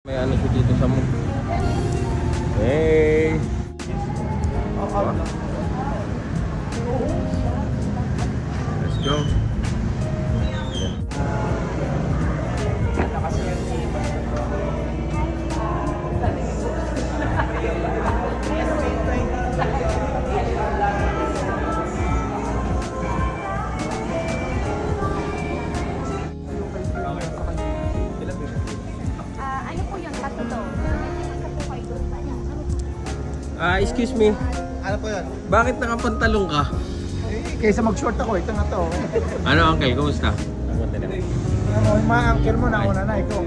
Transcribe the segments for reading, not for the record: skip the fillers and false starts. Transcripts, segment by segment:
May ano siya dito sa mo. Hey! Let's go. Excuse me. Ano po yun? Bakit nakapantalong ka? Kaysa mag-short ako, ito na to. Ano, uncle? Kumusta? Yung mga uncle mo, nauna na ikaw.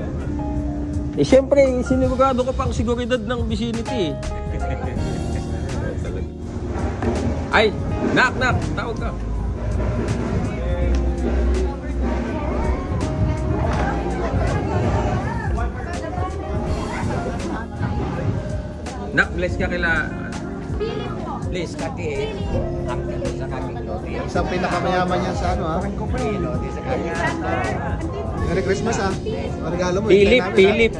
Eh, syempre, sinigurado ko pang seguridad ng vicinity. Ay, knock, tawag ka. Nak, bless ka kila. Please, kati uncle sa kami. Isang pinakamayaman yan sa ano ha? Merry Christmas ha? Ang regalo mo. Philip.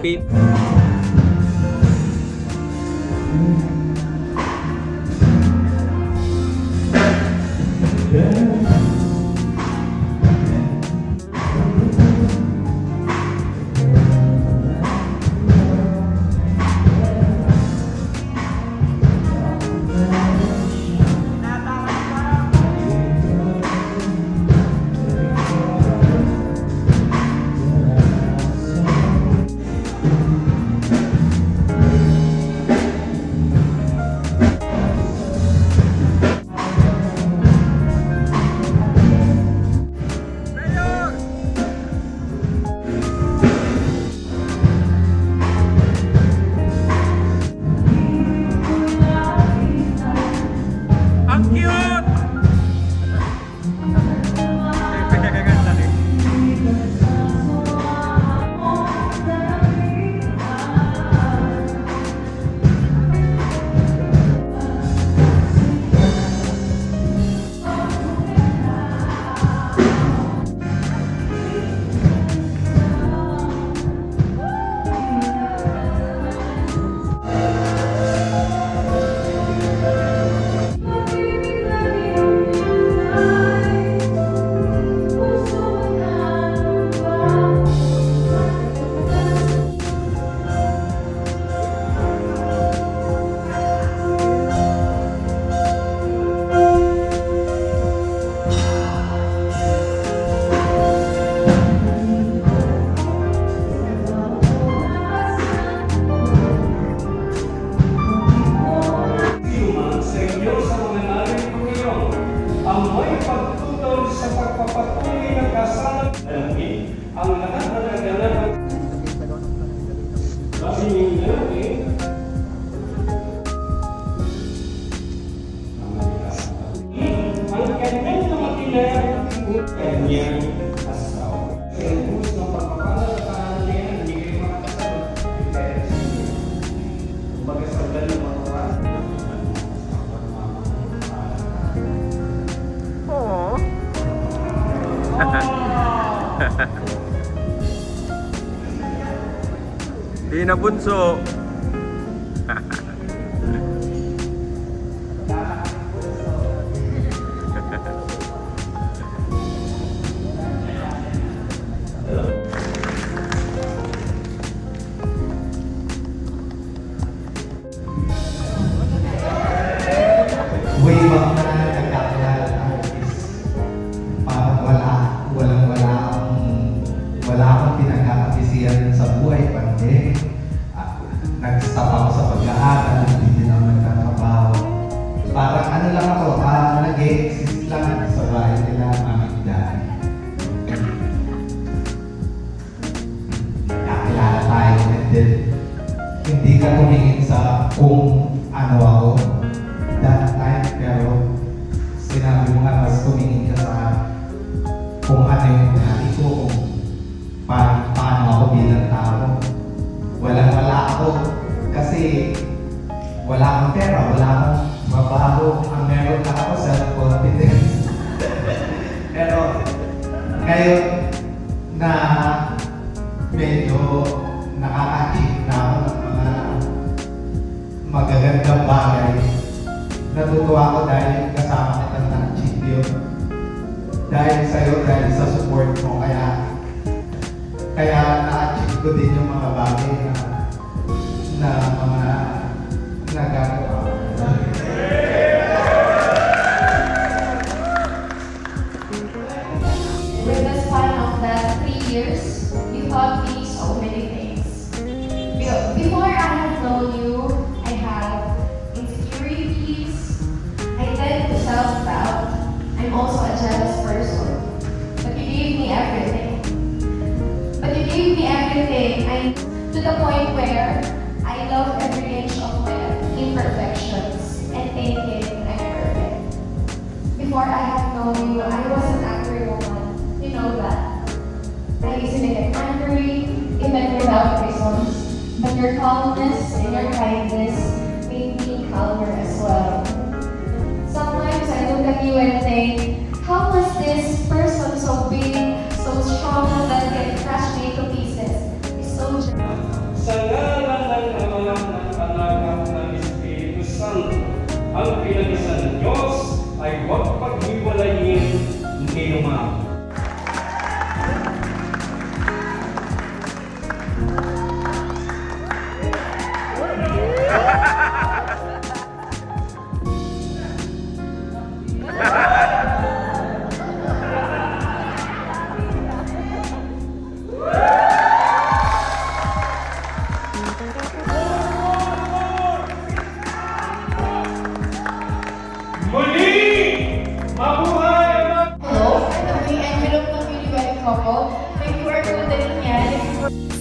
Di na bunso. Wala akong pinag-aapisiyan sa buhay pandi. Nag-stop ako sa pag-aaral, hindi din ako nagtatrabaho. Parang ano lang ako, nag-exist lang sa bahay nila, mami dad. Nakilala tayo, and then hindi ka tumingin sa kung ano ako that time, pero sinabi mo nga, mas tumingin ka sa kung ano yung nari ko, kung paano ako bilang tao. Wala ako kasi wala akong pera, wala akong mabaho. Ang meron lang ako self-confidence. Pero ngayon na medyo nakaka-achieve na natutuwa ako dahil kasama kita na-achieve yun. Dahil sa'yo, dahil sa support mo, kaya na-achieve ko din yung mga bagay na mga nagagawa. With the span of that 3 years, you taught me so many things. Before I had known you, I had insecurities. I tend to self-doubt. I'm also a jealous person. But you gave me everything. To the point where I love every inch of my imperfections and thinking I'm perfect. Before I had known you, I was an angry woman. You know that. I easily get angry, even without reasons. But your calmness and your kindness made me calmer as well. Sometimes I look at you and think, how was this person so big, so strong that can crush me to pieces? It's so Sa ngalan ng Ama, ng Anak at ng Espiritu Santo, ang pinag-isang Diyos ay huwag paghiwalayin ni Lumang.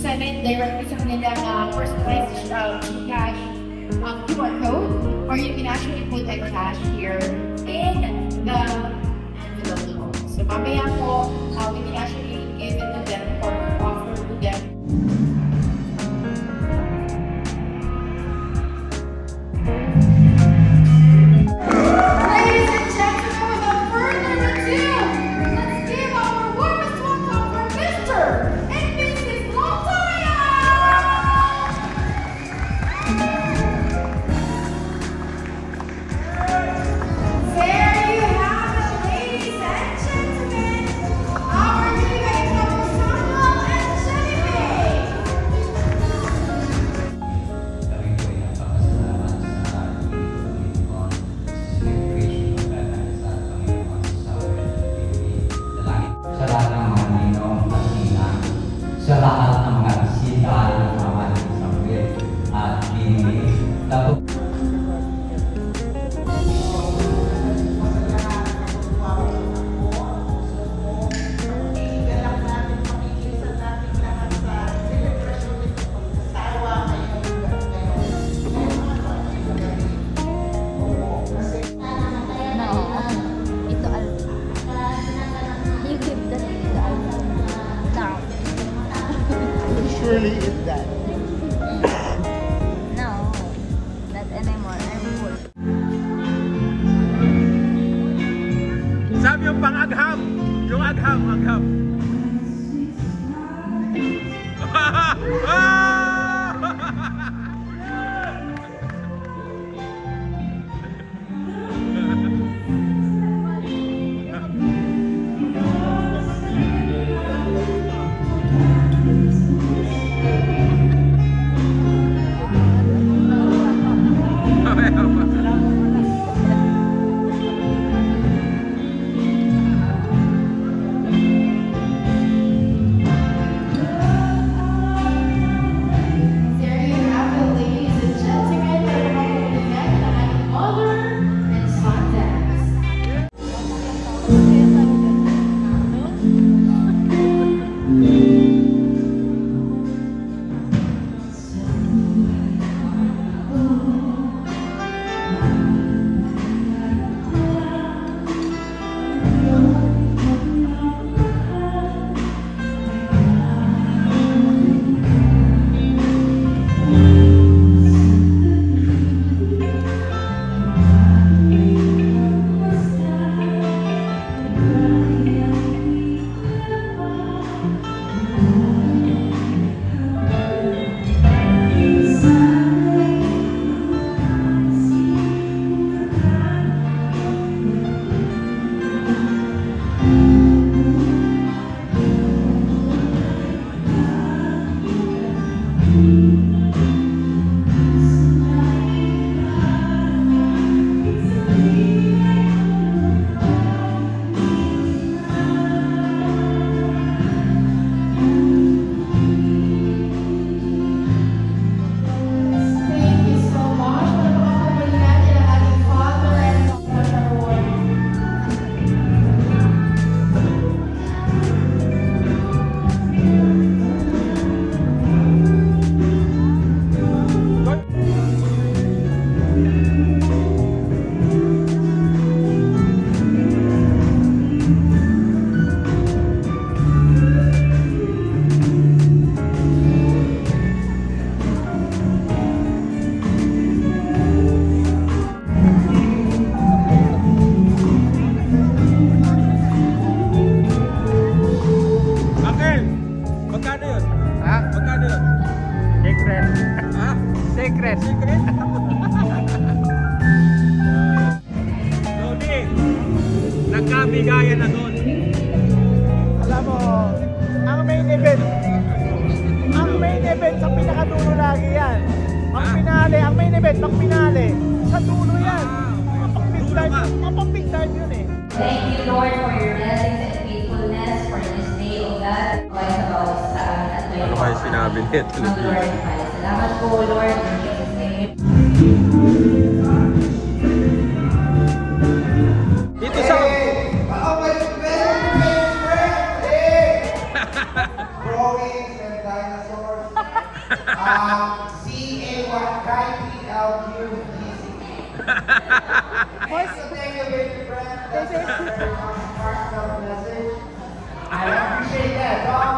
Send directly sa kanilang personalized cash QR code, or you can actually put a cash here in the envelope. So mamaya po, we can actually give it to them or offer to them. Ladies and gentlemen, without further ado, let's give our warmest welcome for Mr. and Mrs. Montoya! There you have it, ladies and gentlemen, our newlywed couple Samuel and Jenny May. Kami po ay napakasalamat sa Panginoon sa celebration ng Bata sa Panginoon sa langit. Sa lahat ng mga ninong at ninang, sa lahat ng mga bisita ng mga Samuel at Jimmy, tapos Ito you give that now. Surely eat that. No, Secret. Ha? Secret. Secret? Lodi, nagkabigayan na doon. Alam mo, ang main event sa pinakadulo lagi yan. Ang main event, pang pinali. Sa dulo yan. Mga big time yun eh. Thank you, Lord, for your blessings and faithfulness for this day, O God. Always about sa amin at may Ano kayo sinabi nito? mag-glorify. Salamat po, Lord. In Jesus' name. Dito sa... Drawings and dinosaurs. C-A-Y-P-L-U-E-C. So thank you, baby friend. That's a very heartfelt message. I appreciate that, Tom.